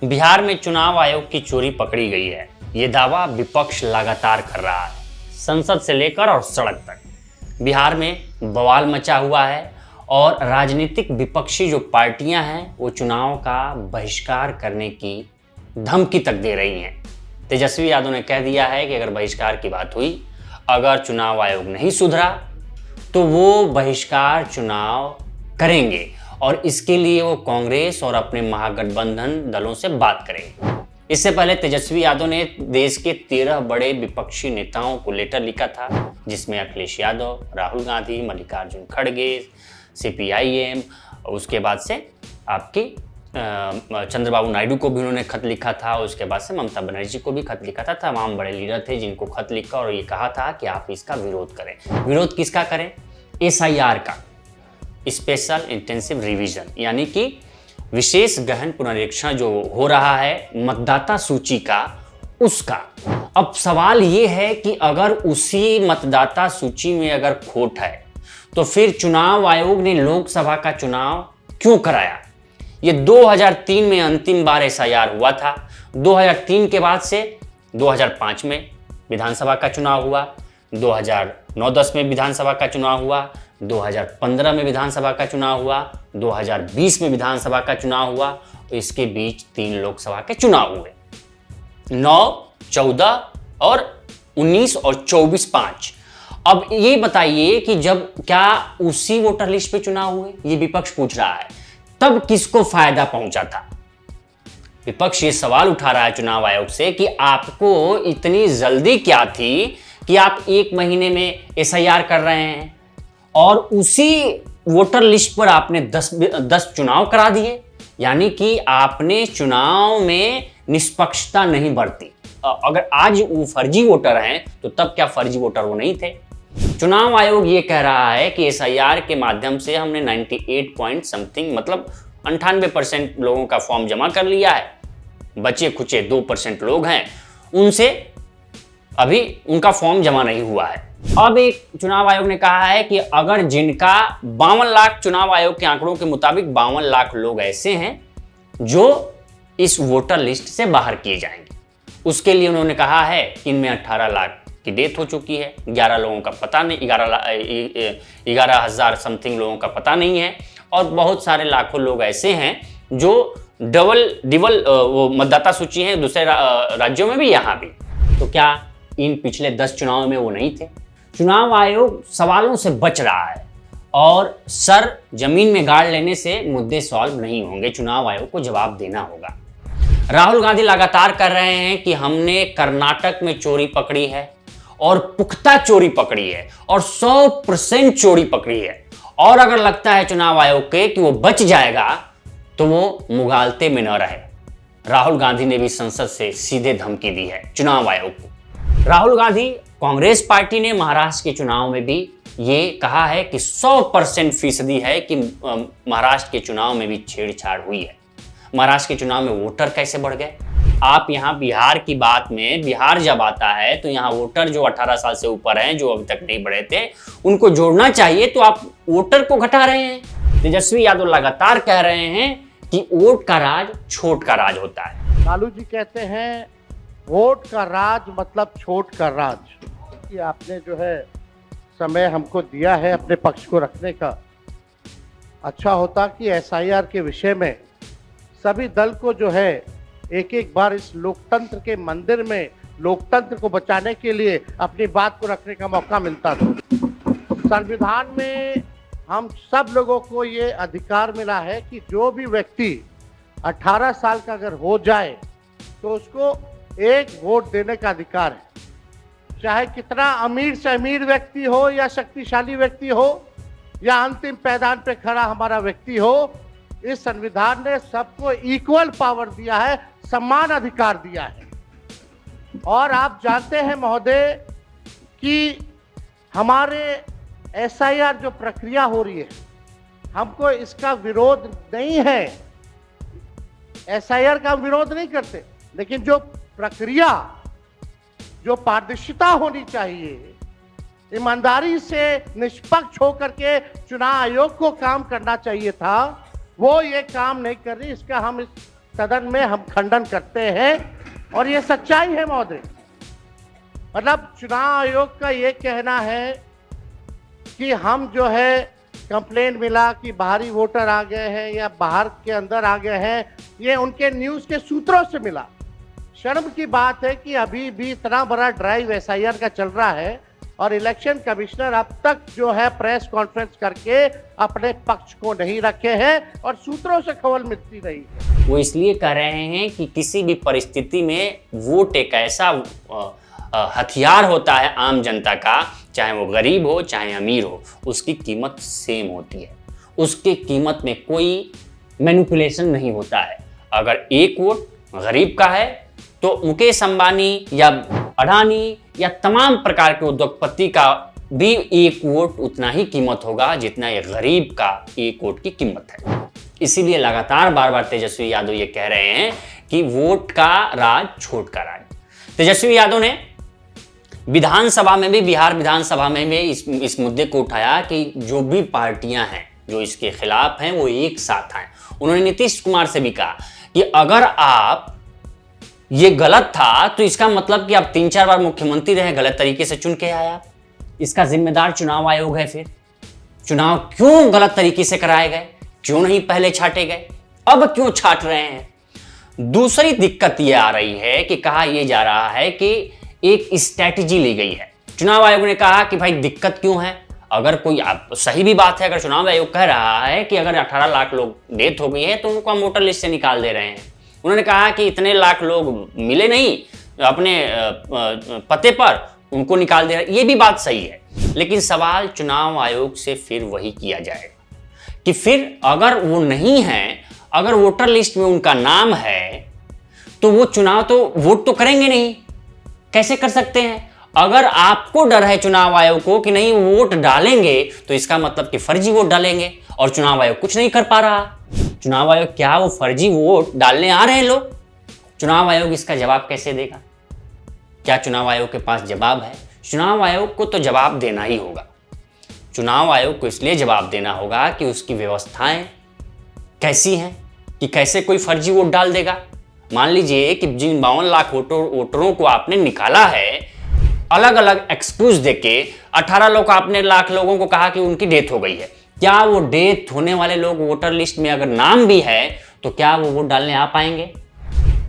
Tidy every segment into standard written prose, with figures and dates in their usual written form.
बिहार में चुनाव आयोग की चोरी पकड़ी गई है। ये दावा विपक्ष लगातार कर रहा है, संसद से लेकर और सड़क तक। बिहार में बवाल मचा हुआ है और राजनीतिक विपक्षी जो पार्टियां हैं वो चुनाव का बहिष्कार करने की धमकी तक दे रही हैं। तेजस्वी यादव ने कह दिया है कि अगर बहिष्कार की बात हुई, अगर चुनाव आयोग नहीं सुधरा तो वो बहिष्कार चुनाव करेंगे और इसके लिए वो कांग्रेस और अपने महागठबंधन दलों से बात करेंगे। इससे पहले तेजस्वी यादव ने देश के 13 बड़े विपक्षी नेताओं को लेटर लिखा था, जिसमें अखिलेश यादव, राहुल गांधी, मल्लिकार्जुन खड़गे, सीपीआईएम, उसके बाद से आपकी चंद्रबाबू नायडू को भी उन्होंने खत लिखा था, उसके बाद से ममता बनर्जी को भी खत लिखा था। तमाम बड़े लीडर थे जिनको खत लिखा और ये कहा था कि आप इसका विरोध करें। विरोध किसका करें? एसआईआर का, स्पेशल इंटेंसिव रिवीजन, यानी कि विशेष गहन पुनरीक्षण जो हो रहा है मतदाता सूची का, उसका। अब सवाल ये है कि अगर उसी मतदाता सूची में अगर खोट है तो फिर चुनाव आयोग ने लोकसभा का चुनाव क्यों कराया? ये 2003 में अंतिम बार एसआईआर हुआ था। 2003 के बाद से 2005 में विधानसभा का चुनाव हुआ, 2009-10 में विधानसभा का चुनाव हुआ, 2015 में विधानसभा का चुनाव हुआ, 2020 में विधानसभा का चुनाव हुआ। तो इसके बीच 3 लोकसभा के चुनाव हुए, 9, 14 और 19 और 24, 5। अब ये बताइए कि जब क्या उसी वोटर लिस्ट पे चुनाव हुए? ये विपक्ष पूछ रहा है। तब किसको फायदा पहुंचा था? विपक्ष ये सवाल उठा रहा है चुनाव आयोग से कि आपको इतनी जल्दी क्या थी कि आप 1 महीने में एसआईआर कर रहे हैं और उसी वोटर लिस्ट पर आपने 10 चुनाव करा दिए, यानी कि आपने चुनाव में निष्पक्षता नहीं बरती। अगर आज वो फर्जी वोटर हैं तो तब क्या फर्जी वोटर वो नहीं थे? चुनाव आयोग ये कह रहा है कि एसआईआर के माध्यम से हमने 98 पॉइंट समथिंग, मतलब 98% लोगों का फॉर्म जमा कर लिया है। बचे खुचे 2% लोग हैं, उनसे अभी उनका फॉर्म जमा नहीं हुआ है। अब एक चुनाव आयोग ने कहा है कि अगर जिनका 52 लाख, चुनाव आयोग के आंकड़ों के मुताबिक 52 लाख लोग ऐसे हैं जो इस वोटर लिस्ट से बाहर किए जाएंगे, उसके लिए उन्होंने कहा है कि इनमें 18 लाख की डेथ हो चुकी है, 11 लोगों का पता नहीं, 11,000 समथिंग लोगों का पता नहीं है, और बहुत सारे लाखों लोग ऐसे हैं जो डिबल वो मतदाता सूची है दूसरे राज्यों में भी, यहाँ भी। तो क्या इन पिछले 10 चुनावों में वो नहीं थे? चुनाव आयोग सवालों से बच रहा है और सर जमीन में गाड़ लेने से मुद्दे सॉल्व नहीं होंगे। चुनाव आयोग को जवाब देना होगा। राहुल गांधी लगातार कर रहे हैं कि हमने कर्नाटक में चोरी पकड़ी है और पुख्ता चोरी पकड़ी है और 100% चोरी पकड़ी है, और अगर लगता है चुनाव आयोग के कि वो बच जाएगा तो वो मुगालते में न रहे। राहुल गांधी ने भी संसद से सीधे धमकी दी है चुनाव आयोग को। राहुल गांधी, कांग्रेस पार्टी ने महाराष्ट्र के चुनाव में भी ये कहा है कि 100% फीसदी है कि महाराष्ट्र के चुनाव में भी छेड़छाड़ हुई है। महाराष्ट्र के चुनाव में वोटर कैसे बढ़ गए? आप यहाँ बिहार की बात में, बिहार जब आता है तो यहाँ वोटर जो 18 साल से ऊपर हैं, जो अभी तक नहीं बढ़े थे, उनको जोड़ना चाहिए, तो आप वोटर को घटा रहे हैं। तेजस्वी यादव लगातार कह रहे हैं कि वोट का राज छोट का राज होता है। लालू जी कहते हैं वोट का राज मतलब छोट का राज। कि आपने जो है समय हमको दिया है अपने पक्ष को रखने का, अच्छा होता कि एसआईआर के विषय में सभी दल को जो है एक एक बार इस लोकतंत्र के मंदिर में लोकतंत्र को बचाने के लिए अपनी बात को रखने का मौका मिलता था। संविधान में हम सब लोगों को ये अधिकार मिला है कि जो भी व्यक्ति 18 साल का अगर हो जाए तो उसको 1 वोट देने का अधिकार है, चाहे कितना अमीर से अमीर व्यक्ति हो या शक्तिशाली व्यक्ति हो या अंतिम पैदान पे खड़ा हमारा व्यक्ति हो। इस संविधान ने सबको इक्वल पावर दिया है, समान अधिकार दिया है। और आप जानते हैं महोदय कि हमारे एसआईआर जो प्रक्रिया हो रही है, हमको इसका विरोध नहीं है, एसआईआर का विरोध नहीं करते, लेकिन जो प्रक्रिया, जो पारदर्शिता होनी चाहिए, ईमानदारी से निष्पक्ष होकर के चुनाव आयोग को काम करना चाहिए था, वो ये काम नहीं कर रही। इसका हम इस सदन में हम खंडन करते हैं और ये सच्चाई है महोदय। मतलब चुनाव आयोग का ये कहना है कि हम जो है कंप्लेंट मिला कि बाहरी वोटर आ गए हैं या बाहर के अंदर आ गए हैं, ये उनके न्यूज़ के सूत्रों से मिला। शर्म की बात है कि अभी भी इतना बड़ा ड्राइव एसआईआर का चल रहा है और इलेक्शन कमिश्नर अब तक जो है प्रेस कॉन्फ्रेंस करके अपने पक्ष को नहीं रखे हैं और सूत्रों से खबर मिलती रही है। वो इसलिए कह रहे हैं कि किसी भी परिस्थिति में वोट एक ऐसा हथियार होता है आम जनता का, चाहे वो गरीब हो चाहे अमीर हो, उसकी कीमत सेम होती है। उसकी कीमत में कोई मैनिपुलेशन नहीं होता है। अगर एक वोट गरीब का है तो मुकेश अंबानी या अडानी या तमाम प्रकार के उद्योगपति का भी एक वोट उतना ही कीमत होगा जितना एक गरीब का एक वोट की कीमत है। इसीलिए लगातार बार बार तेजस्वी यादव ये कह रहे हैं कि वोट का राज छोट का राज। तेजस्वी यादव ने विधानसभा में भी, बिहार विधानसभा में भी इस मुद्दे को उठाया कि जो भी पार्टियां हैं जो इसके खिलाफ हैं वो एक साथ आए। उन्होंने नीतीश कुमार से भी कहा कि अगर आप ये गलत था तो इसका मतलब कि आप 3-4 बार मुख्यमंत्री रहे, गलत तरीके से चुन के आए आप, इसका जिम्मेदार चुनाव आयोग है। फिर चुनाव क्यों गलत तरीके से कराए गए, क्यों नहीं पहले छाटे गए, अब क्यों छाट रहे हैं? दूसरी दिक्कत यह आ रही है कि कहा यह जा रहा है कि एक स्ट्रैटेजी ली गई है। चुनाव आयोग ने कहा कि भाई दिक्कत क्यों है, अगर कोई सही भी बात है, अगर चुनाव आयोग कह रहा है कि अगर 18 लाख लोग डेथ हो गई है तो उनको हम वोटर लिस्ट से निकाल दे रहे हैं। उन्होंने कहा कि इतने लाख लोग मिले नहीं अपने पते पर, उनको निकाल दे रहे हैं। ये भी बात सही है, लेकिन सवाल चुनाव आयोग से फिर वही किया जाएगा कि फिर अगर वो नहीं है, अगर वोटर लिस्ट में उनका नाम है तो वो चुनाव तो वोट तो करेंगे नहीं, कैसे कर सकते हैं? अगर आपको डर है चुनाव आयोग को कि नहीं वोट डालेंगे तो इसका मतलब कि फर्जी वोट डालेंगे और चुनाव आयोग कुछ नहीं कर पा रहा। चुनाव आयोग क्या वो फर्जी वोट डालने आ रहे हैं लोग? चुनाव आयोग इसका जवाब कैसे देगा? क्या चुनाव आयोग के पास जवाब है? चुनाव आयोग को तो जवाब देना ही होगा। चुनाव आयोग को इसलिए जवाब देना होगा कि उसकी व्यवस्थाएं कैसी हैं कि कैसे कोई फर्जी वोट डाल देगा। मान लीजिए कि जिन 52 लाख वोटरों को आपने निकाला है, अलग अलग एक्सक्यूज देके 18 लाख लोगों को कहा कि उनकी डेथ हो गई है, क्या वो डेथ होने वाले लोग वोटर लिस्ट में अगर नाम भी है तो क्या वो वोट डालने आ पाएंगे?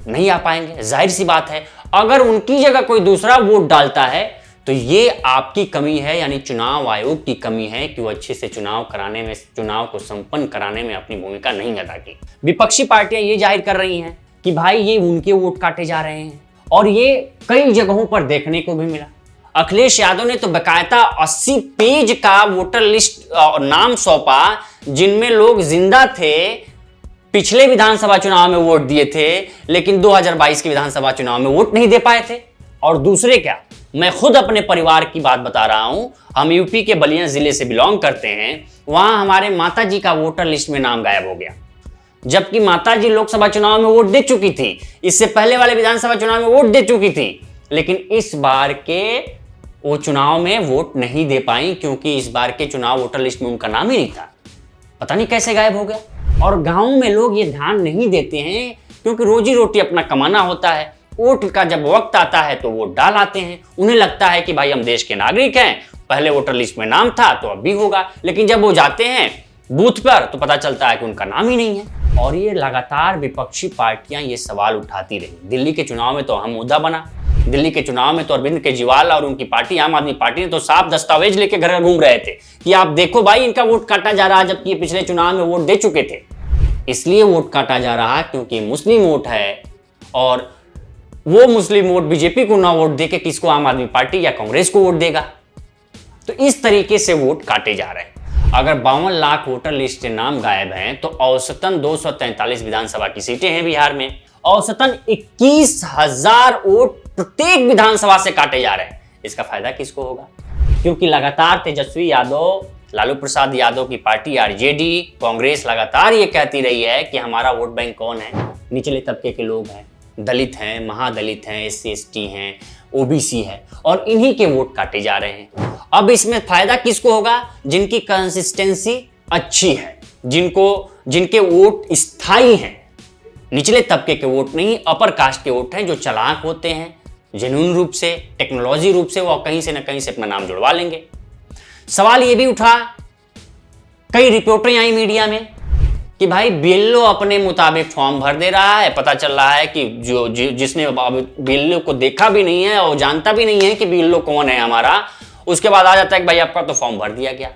नहीं आ पाएंगे। जाहिर सी बात है, अगर उनकी जगह कोई दूसरा वोट डालता है तो ये आपकी कमी है, यानी चुनाव आयोग की कमी है कि वो अच्छे से चुनाव को संपन्न कराने में अपनी भूमिका नहीं अदा की। विपक्षी पार्टियां ये जाहिर कर रही हैं कि भाई ये उनके वोट काटे जा रहे हैं और ये कई जगहों पर देखने को भी मिला। अखिलेश यादव ने तो बकायदा 80 पेज का वोटर लिस्ट नाम सौंपा जिनमें लोग जिंदा थे, पिछले विधानसभा चुनाव में वोट दिए थे लेकिन 2022 के विधानसभा चुनाव में वोट नहीं दे पाए थे। और दूसरे क्या, मैं खुद अपने परिवार की बात बता रहा हूं, हम यूपी के बलिया जिले से बिलोंग करते हैं। वहां हमारे माताजी का वोटर लिस्ट में नाम गायब हो गया, जबकि माताजी लोकसभा चुनाव में वोट दे चुकी थी, इससे पहले वाले विधानसभा चुनाव में वोट दे चुकी थी, लेकिन इस बार के वो चुनाव में वोट नहीं दे पाई क्योंकि इस बार के चुनाव वोटर लिस्ट में उनका नाम ही नहीं था। पता नहीं कैसे गायब हो गया। और गाँव में लोग ये ध्यान नहीं देते हैं क्योंकि रोजी रोटी अपना कमाना होता है। वोट का जब वक्त आता है तो वोट डाल आते हैं। उन्हें लगता है कि भाई हम देश के नागरिक हैं, पहले वोटर लिस्ट में नाम था तो अब भी होगा, लेकिन जब वो जाते हैं बूथ पर तो पता चलता है कि उनका नाम ही नहीं है। और ये लगातार विपक्षी पार्टियां ये सवाल उठाती रही। दिल्ली के चुनाव में तो अहम मुद्दा बना। दिल्ली के चुनाव में तो अरविंद केजरीवाल और उनकी पार्टी आम आदमी पार्टी ने तो साफ दस्तावेज लेके घर घूम रहे थे कि आप देखो भाई इनका वोट काटा जा रहा है, जबकि पिछले चुनाव में वोट दे चुके थे। इसलिए वोट काटा जा रहा है क्योंकि मुस्लिम वोट है और वो मुस्लिम वोट बीजेपी को ना वोट देके किसको, आम आदमी पार्टी या कांग्रेस को वोट देगा। तो इस तरीके से वोट काटे जा रहे हैं। अगर 52 लाख वोटर लिस्ट से नाम गायब हैं तो औसतन 243 विधानसभा की सीटें हैं बिहार में, औसतन 21,000 वोट प्रत्येक विधानसभा से काटे जा रहे हैं। इसका फायदा किसको होगा? क्योंकि लगातार तेजस्वी यादव, लालू प्रसाद यादव की पार्टी आरजेडी, कांग्रेस लगातार ये कहती रही है कि हमारा वोट बैंक कौन है? निचले तबके के लोग हैं, दलित हैं, महादलित हैं, SC ST हैं, ओबीसी है और इन्हीं के वोट काटे जा रहे हैं। अब इसमें फायदा किसको होगा? जिनकी कंसिस्टेंसी अच्छी है, जिनके वोट स्थायी हैं, निचले तबके के वोट नहीं, अपर कास्ट के वोट हैं, जो चालाक होते हैं, जेन्युइन रूप से, टेक्नोलॉजी रूप से वो कहीं से न कहीं से अपना नाम जुड़वा लेंगे। सवाल ये भी उठा, कई रिपोर्टें आई मीडिया में कि भाई बीएलओ अपने मुताबिक फॉर्म भर दे रहा है। पता चल रहा है कि जिसने बीएलओ को देखा भी नहीं है और जानता भी नहीं है कि बीएलओ कौन है हमारा, उसके बाद आ जाता है कि भाई आपका तो फॉर्म भर दिया गया।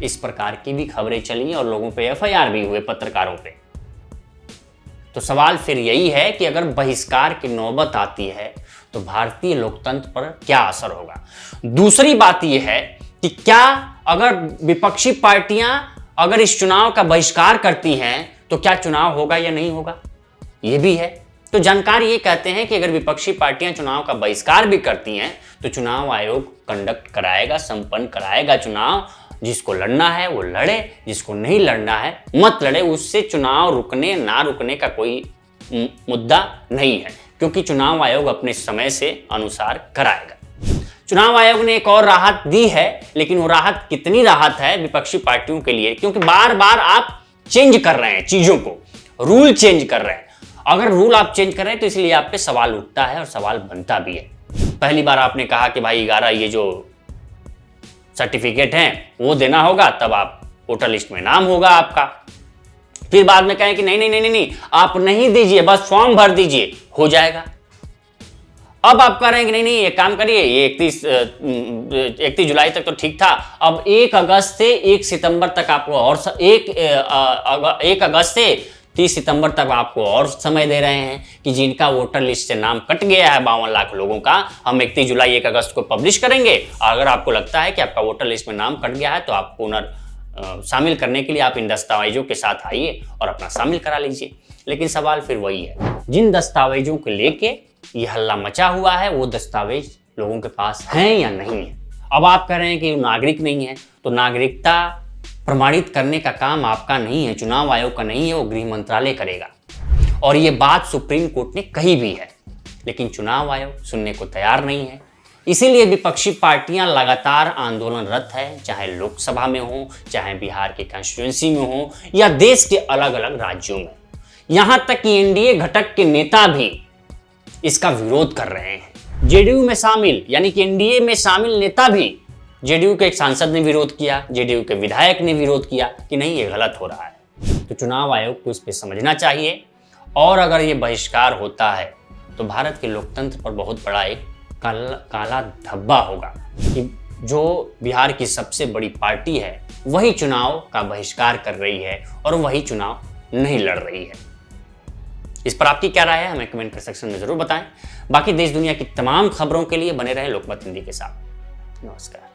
इस प्रकार की भी खबरें चली और लोगों पे एफआईआर भी हुए, पत्रकारों पे। तो सवाल फिर यही है कि अगर बहिष्कार की नौबत आती है तो भारतीय लोकतंत्र पर क्या असर होगा। दूसरी बात यह है कि क्या अगर विपक्षी पार्टियां अगर इस चुनाव का बहिष्कार करती हैं तो क्या चुनाव होगा या नहीं होगा, यह भी है। तो जानकार ये कहते हैं कि अगर विपक्षी पार्टियां चुनाव का बहिष्कार भी करती हैं तो चुनाव आयोग कंडक्ट कराएगा, संपन्न कराएगा चुनाव। जिसको लड़ना है वो लड़े, जिसको नहीं लड़ना है मत लड़े। उससे चुनाव रुकने ना रुकने का कोई मुद्दा नहीं है, क्योंकि चुनाव आयोग अपने समय से अनुसार कराएगा। चुनाव आयोग ने एक और राहत दी है, लेकिन वो राहत कितनी राहत है विपक्षी पार्टियों के लिए, क्योंकि बार बार आप चेंज कर रहे हैं चीजों को, रूल चेंज कर रहे हैं। अगर रूल आप चेंज कर रहे हैं तो इसलिए आप पे सवाल उठता है और सवाल बनता भी है। पहली बार आपने कहा कि भाई 11 ये जो सर्टिफिकेट हैं वो देना होगा, तब आप वोटर लिस्ट में नाम होगा आपका। फिर बाद में कहें कि नहीं, आप नहीं दीजिए, बस फॉर्म भर दीजिए, हो जाएगा। अब आप कह रहे हैं कि नहीं, ये काम करिए, ये 31 जुलाई तक तो ठीक था, अब 1 अगस्त से 1 सितंबर तक आपको और 1 अगस्त से 30 सितंबर तक आपको और समय दे रहे हैं कि जिनका वोटर लिस्ट से नाम कट गया है 52 लाख लोगों का, हम 31 जुलाई 1 अगस्त को पब्लिश करेंगे। अगर आपको लगता है कि आपका वोटर लिस्ट में नाम कट गया है तो आप शामिल करने के लिए आप इन दस्तावेजों के साथ आइए और अपना शामिल करा लीजिए। लेकिन सवाल फिर वही है, जिन दस्तावेजों को लेके ये हल्ला मचा हुआ है वो दस्तावेज लोगों के पास हैं या नहीं है। अब आप कह रहे हैं कि नागरिक नहीं है, तो नागरिकता प्रमाणित करने का काम आपका नहीं है, चुनाव आयोग का नहीं है, वो गृह मंत्रालय करेगा। और ये बात सुप्रीम कोर्ट ने कही भी है, लेकिन चुनाव आयोग सुनने को तैयार नहीं है। इसीलिए विपक्षी पार्टियां लगातार आंदोलनरत है, चाहे लोकसभा में हो, चाहे बिहार की कॉन्स्टिट्यूएंसी में हो, या देश के अलग अलग राज्यों में। यहां तक कि एनडीए घटक के नेता भी इसका विरोध कर रहे हैं। जेडीयू में शामिल, यानी कि एनडीए में शामिल नेता भी, जेडीयू के एक सांसद ने विरोध किया, जेडीयू के विधायक ने विरोध किया कि नहीं, ये गलत हो रहा है। तो चुनाव आयोग को इस पर समझना चाहिए, और अगर ये बहिष्कार होता है तो भारत के लोकतंत्र पर बहुत बड़ा एक काला धब्बा होगा कि जो बिहार की सबसे बड़ी पार्टी है वही चुनाव का बहिष्कार कर रही है और वही चुनाव नहीं लड़ रही है। इस पर आपकी क्या राय है, हमें कमेंट कर सेक्शन में जरूर बताएं। बाकी देश दुनिया की तमाम खबरों के लिए बने रहें लोकमत हिंदी के साथ। नमस्कार।